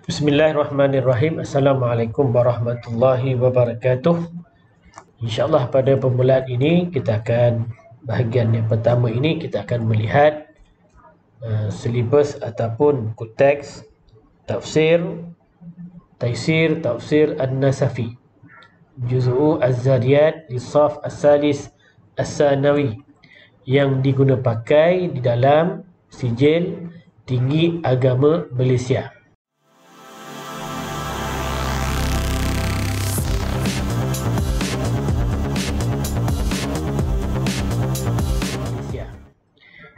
Bismillahirrahmanirrahim. Assalamualaikum warahmatullahi wabarakatuh. InsyaAllah pada permulaan ini bahagian yang pertama ini kita akan melihat silibus ataupun buku teks tafsir Tafsir An-Nasafi Juz'u Az-Zariyat Lissaf As-Salis As-Sanawi yang diguna pakai di dalam sijil Tinggi Agama Malaysia.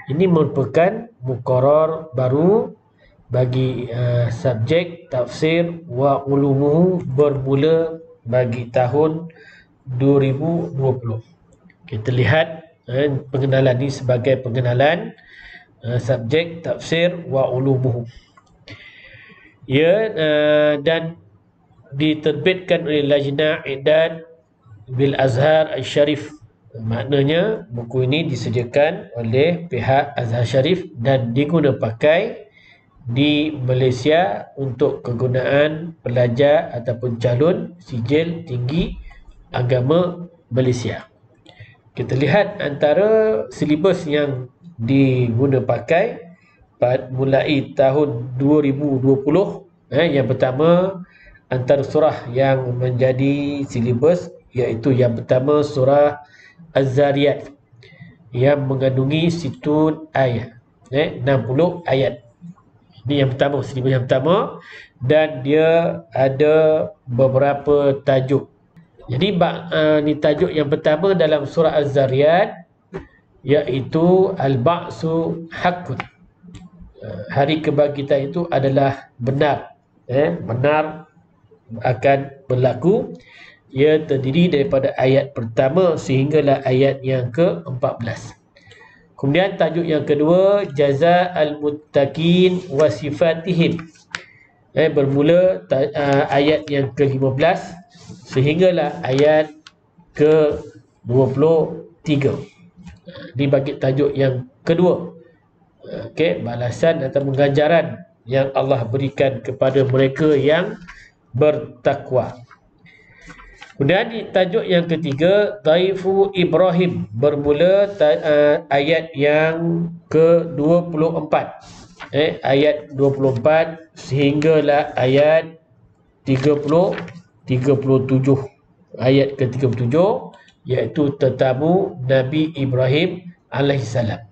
Ini merupakan muqarrar baru bagi subjek tafsir wa ulumuhu bermula bagi tahun 2020. Kita lihat pengenalan ini sebagai pengenalan subjek tafsir wa ulumuhu. Dan diterbitkan oleh Lajnah I'dad bil Azhar Al-Sharif. Maknanya buku ini disediakan oleh pihak Azhar Sharif dan diguna pakai di Malaysia untuk kegunaan pelajar ataupun calon sijil tinggi agama Malaysia. Kita lihat antara silibus yang diguna pakai mulai tahun 2020. Yang pertama, antara surah yang menjadi silibus iaitu yang pertama surah Az-Zariyat yang mengandungi situn ayat, 60 ayat. Ini yang pertama, silibus yang pertama, dan dia ada beberapa tajuk. Jadi ni tajuk yang pertama dalam surah Az-Zariyat iaitu Al-Ba'su Haqqun. Hari kebangkitan itu adalah benar. Benar akan berlaku. Ia terdiri daripada ayat pertama sehinggalah ayat yang ke-14. Kemudian tajuk yang kedua, Jaza al-Muttaqin wa sifatihim. Bermula ayat yang ke-15 sehinggalah ayat ke-23. Dibagi tajuk yang kedua. Balasan atau ganjaran yang Allah berikan kepada mereka yang bertakwa. Kemudian tajuk yang ketiga, Dhaifu Ibrahim, bermula ayat yang ke-24. Ayat 24 sehinggalah ayat 37. Ayat ke-37 iaitu tetamu Nabi Ibrahim alaihissalam.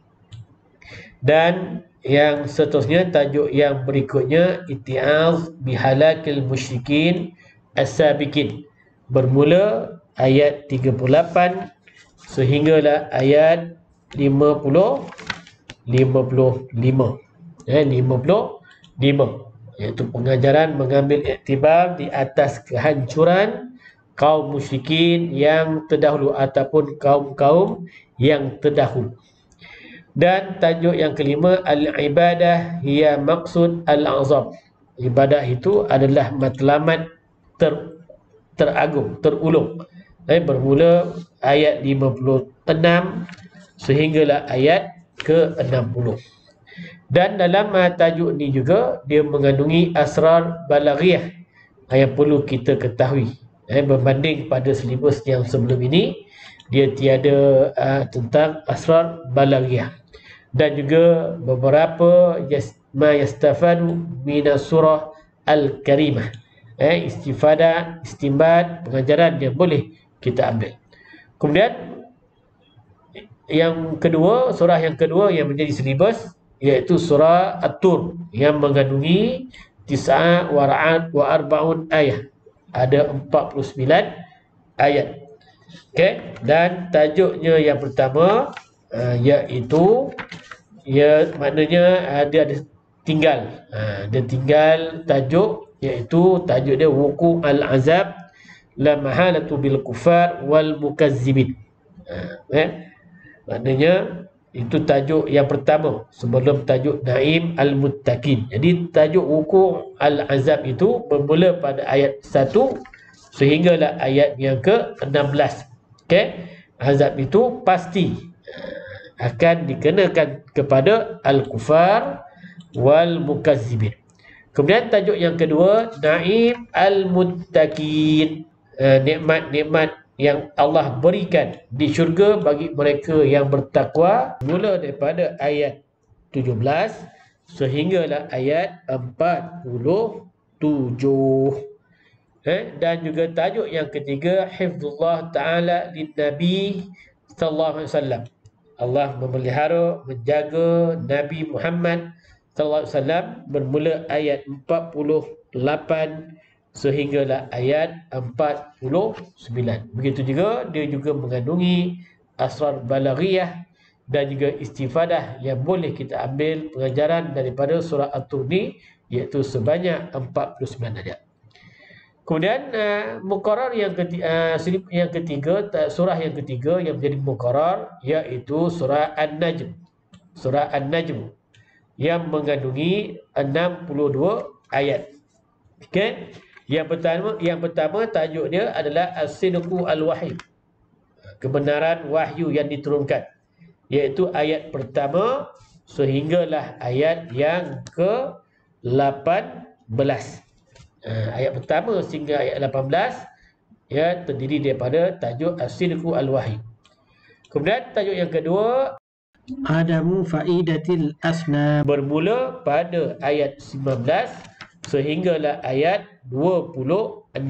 Dan yang seterusnya, tajuk yang berikutnya, Iti'az bihalakil musyrikin as-sabiqin, bermula ayat 38 sehinggalah ayat 55, iaitu pengajaran mengambil iktibar di atas kehancuran kaum musyrikin yang terdahulu ataupun kaum-kaum yang terdahulu. Dan tajuk yang kelima, Al-Ibadah hiya maqsud al-azam. Ibadah itu adalah matlamat teragung, terulung. Bermula ayat 56 sehinggalah ayat ke-60. Dan dalam tajuk ini juga dia mengandungi asrar balaghiyah yang perlu kita ketahui. Berbanding pada silibus yang sebelum ini, dia tiada tentang asrar balaghiyah. Dan juga beberapa ma yastafadu minas surah al-karimah. Istimbat, pengajaran yang boleh kita ambil. Kemudian yang kedua, surah yang kedua yang menjadi silibus iaitu surah At-Tur yang mengandungi 9 wa arba'un ayat. Ada 49 ayat. Dan tajuknya yang pertama iaitu maknanya dia ada tinggal. Dia tinggal tajuk, iaitu tajuk dia Wuku al-Azab la mahalatu bil kufar wal mukazzibin. Maknanya itu tajuk yang pertama sebelum tajuk Naim al-Muttaqin. Jadi tajuk Wuku al-Azab itu bermula pada ayat 1 sehinggalah ayat yang ke-16. Azab itu pasti akan dikenakan kepada al-kufar wal mukazzibin. Kemudian tajuk yang kedua, Naim al-Muttaqin, nikmat-nikmat yang Allah berikan di syurga bagi mereka yang bertakwa, mula daripada ayat 17 sehinggalah ayat 47. Dan juga tajuk yang ketiga, Hifzullah Ta'ala lin-Nabi sallallahu alaihi wasallam. Allah memelihara, menjaga Nabi Muhammad sallallahu alaihi wasallam, bermula ayat 48 sehinggalah ayat 49. Begitu juga dia juga mengandungi asrar balaghiyah dan juga istifadah yang boleh kita ambil pengajaran daripada surah At-Tur ni, iaitu sebanyak 49 ayat. Kemudian muqarrar yang ketiga, surah yang ketiga yang menjadi muqarrar, iaitu surah An-Najm. Surah An-Najm yang mengandungi 62 ayat. Okay? Yang pertama tajuk dia adalah As-Sidqu Al-Wahyi, kebenaran wahyu yang diturunkan, iaitu ayat pertama sehinggalah ayat yang ke-18. Ayat pertama sehingga ayat 18 ya terdiri daripada tajuk As-Sidqu Al-Wahyi. Kemudian tajuk yang kedua, Adamu Faidatil Asnam, bermula pada ayat 19 sehinggalah ayat 26.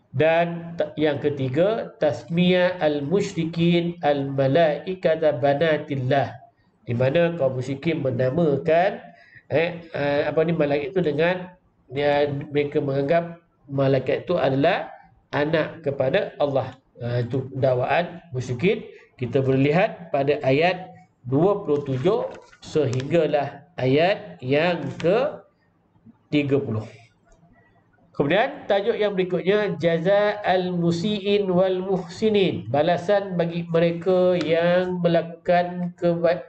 Dan yang ketiga, Tasmiyah Al-Musyrikin Al-Malaikata Banatillah, di mana kaum musyrikin menamakan malaikat itu dengan mereka menganggap malaikat itu adalah anak kepada Allah. Itu dakwaan musyrikin. Kita boleh lihat pada ayat 27 sehinggalah ayat yang ke-30. Kemudian tajuk yang berikutnya, Jaza al-musiin wal muhsinin, balasan bagi mereka yang melakukan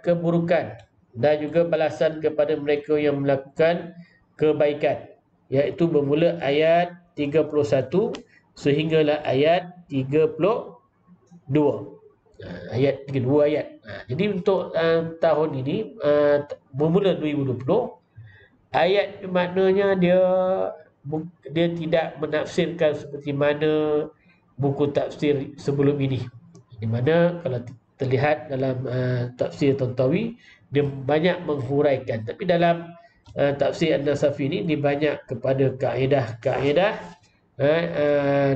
keburukan dan juga balasan kepada mereka yang melakukan kebaikan, iaitu bermula ayat 31 sehinggalah ayat 32. Ayat 32 ayat. Jadi untuk tahun ini bermula 2020, ayat maknanya dia tidak menafsirkan seperti mana buku tafsir sebelum ini, di mana kalau terlihat dalam tafsir Tantawi dia banyak menghuraikan, tapi dalam tafsir An-Nasafi ini dia banyak kepada kaedah-kaedah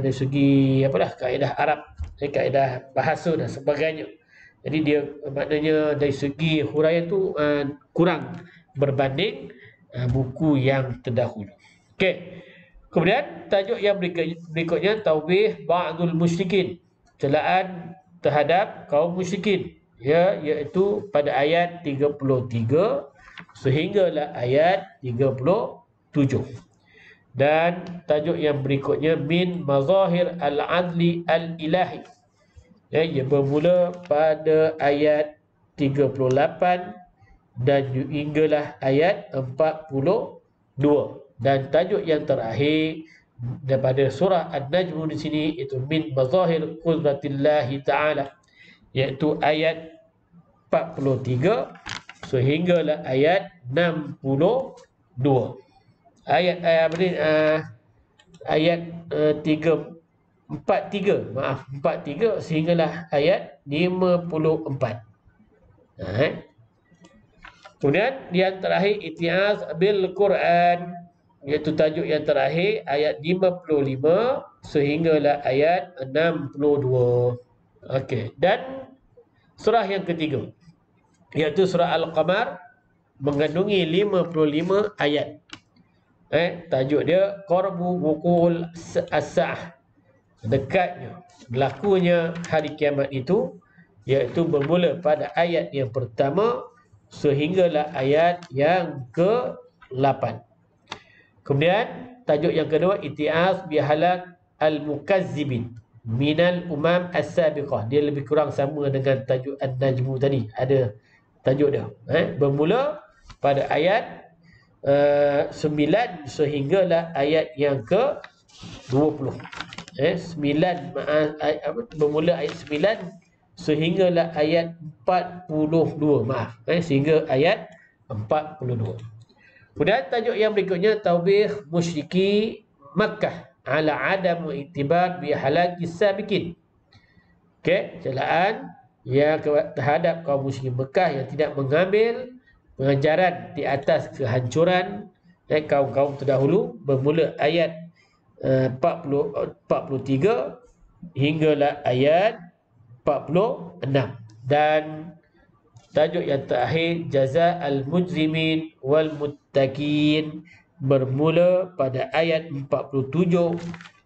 dari segi kaedah Arab, kaedah bahasa dan sebagainya. Jadi dia maknanya dari segi huraian tu kurang berbanding buku yang terdahulu. Okey. Kemudian tajuk yang berikutnya, Taubih Ba'dul Musyrikin, celaan terhadap kaum musyrikin, iaitu pada ayat 33 sehinggalah ayat 37. Dan tajuk yang berikutnya, Min Mazahir Al-Adli Al-Ilahi, ia bermula pada ayat 38 dan hinggalah ayat 42. Dan tajuk yang terakhir daripada surah An-Najm di sini itu Min Mazahir Qudratillahi Ta'ala, iaitu ayat 43 sehinggalah ayat 62. Ayat 43 sehinggalah ayat 54. Kemudian yang terakhir, Itiaz bil Quran, iaitu tajuk yang terakhir ayat 55 sehinggalah ayat 62. Okey. Dan surah yang ketiga, iaitu surah Al-Qamar, mengandungi 55 ayat. Tajuk dia Qarbu Wuqul As-Sa'ah, dekatnya berlakunya hari kiamat itu, iaitu bermula pada ayat yang pertama sehinggalah ayat yang ke-8. Kemudian tajuk yang kedua, Iti'az bihalak al-mukazzibin minal umam as-sabiqah, dia lebih kurang sama dengan tajuk An-Najmu tadi, ada tajuk dia. Bermula pada ayat 9 sehinggalah ayat yang ke-20. 9 bermula ayat 9 sehinggalah ayat 42, sehingga ayat 42. Kemudian tajuk yang berikutnya taubih musyriki Makkah ala adam i'tibar bi halaki sabiqin. Okey, celaan yang terhadap kaum musyrikin Mekah yang tidak mengambil pengajaran di atas kehancuran kaum-kaum terdahulu, bermula ayat 43 hinggalah ayat 46. Dan tajuk yang terakhir jaza al-mujrimin wal muttaqin, bermula pada ayat 47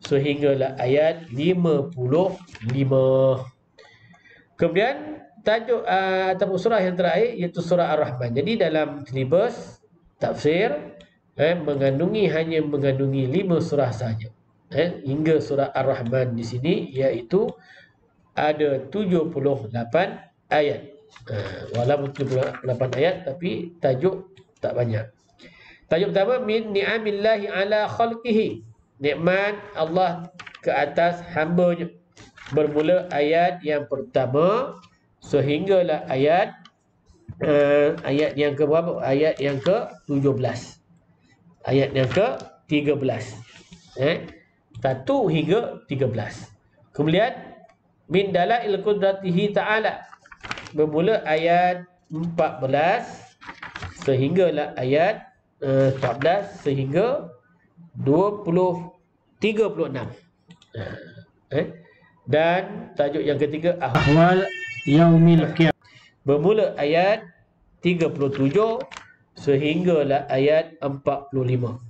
sehinggalah ayat 55. Kemudian tajuk ataupun surah yang terakhir iaitu surah Ar-Rahman. Jadi dalam silibus tafsir hanya mengandungi 5 surah saja. Hingga surah Ar-Rahman di sini iaitu ada 78 ayat. Walaupun 78 ayat tapi tajuk tak banyak. Tajuk pertama min ni'amillahi ala khalqihi, nikmat Allah ke atas hamba-Nya, bermula ayat yang pertama sehinggalah ayat yang ke berapa? Ayat yang ke-17. Ayat yang ke-13. 1 hingga 13. Kemudian min dalail qudratihi ta'ala, bermula ayat 14 sehinggalah ayat 14 sehingga 36. Dan tajuk yang ketiga ahwal yaumil qiyamah, bermula ayat 37 sehinggalah ayat 45.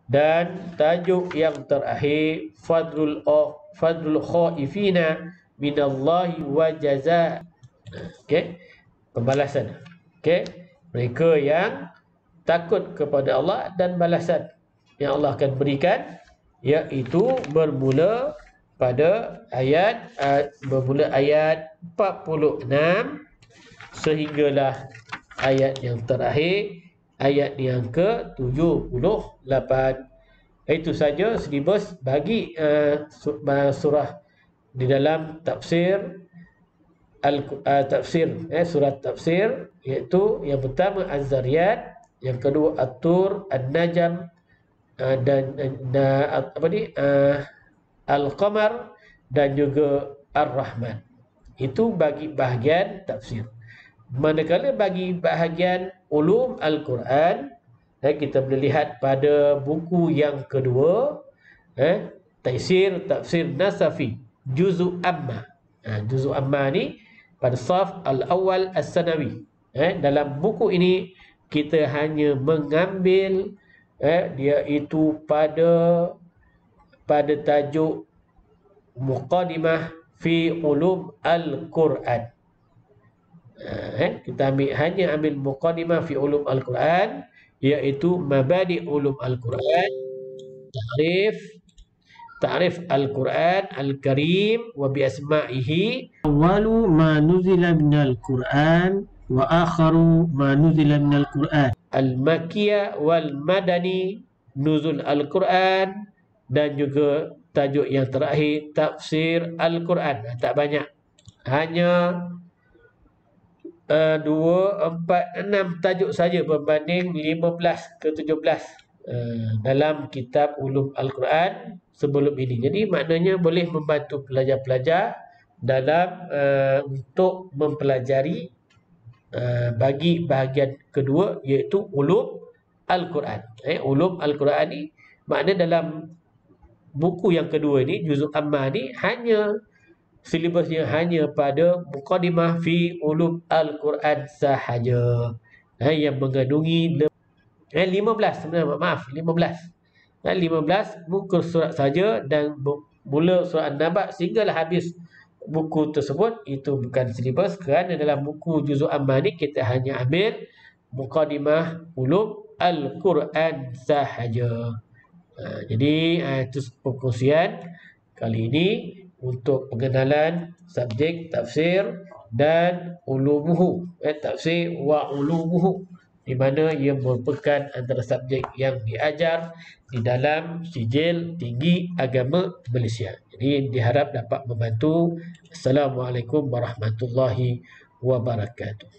Dan tajuk yang terakhir fadlul khaifina minallahi wa jazaa. Okey, pembalasan. Okey, mereka yang takut kepada Allah dan balasan yang Allah akan berikan, iaitu bermula pada ayat 46 sehinggalah ayat yang terakhir, ayat yang ke-78. Itu saja silibus bagi surah di dalam tafsir surat tafsir, iaitu yang pertama Az-Zariyat, yang kedua At-Tur, An-Najm, dan Al-Qamar, dan juga Ar-Rahman. Itu bagi bahagian tafsir. Manakala bagi bahagian ulum Al-Quran, kita boleh lihat pada buku yang kedua, Tafsir Nasafi Juzu Amma. Juzu Amma ni pada saf Al-Awwal As-Sanawi. Dalam buku ini kita hanya mengambil dia itu pada tajuk Muqaddimah fi Ulum Al-Quran. Kita hanya ambil Muqaddimah fi Ulum Al-Quran, iaitu Mabadi Ulum Al-Quran, Ta'rif Al-Quran Al-Karim wa bi asma'ihi, awwalu ma nuzila minal Quran wa akharu ma nuzila minal Quran, Al-Makkiyah wal Madani, Nuzul Al-Quran, dan juga tajuk yang terakhir Tafsir Al-Quran. Tak banyak, hanya 2, 4, 6 tajuk saja berbanding 15 ke 17 dalam kitab Ulum Al-Quran sebelum ini. Jadi maknanya boleh membantu pelajar-pelajar dalam untuk mempelajari bagi bahagian kedua, iaitu Ulum Al-Quran. Ulum Al-Quran ni makna dalam buku yang kedua ni, Juzuk Amma ni, hanya silibusnya hanya pada Muqaddimah fi Ulum Al-Quran sahaja, yang mengandungi 15 sebenarnya, maaf 15 muka surat saja, dan mula surat An-Naba sehinggalah habis buku tersebut. Itu bukan silibus, kerana dalam buku Juzuk Amma ni kita hanya ambil Muqaddimah Ulum Al-Quran sahaja. Jadi itu perkongsian kali ini untuk pengenalan subjek tafsir dan ulumuhu, tafsir wa ulumuhu, di mana ia merupakan antara subjek yang diajar di dalam sijil tinggi agama Malaysia. Jadi diharap dapat membantu. Assalamualaikum warahmatullahi wabarakatuh.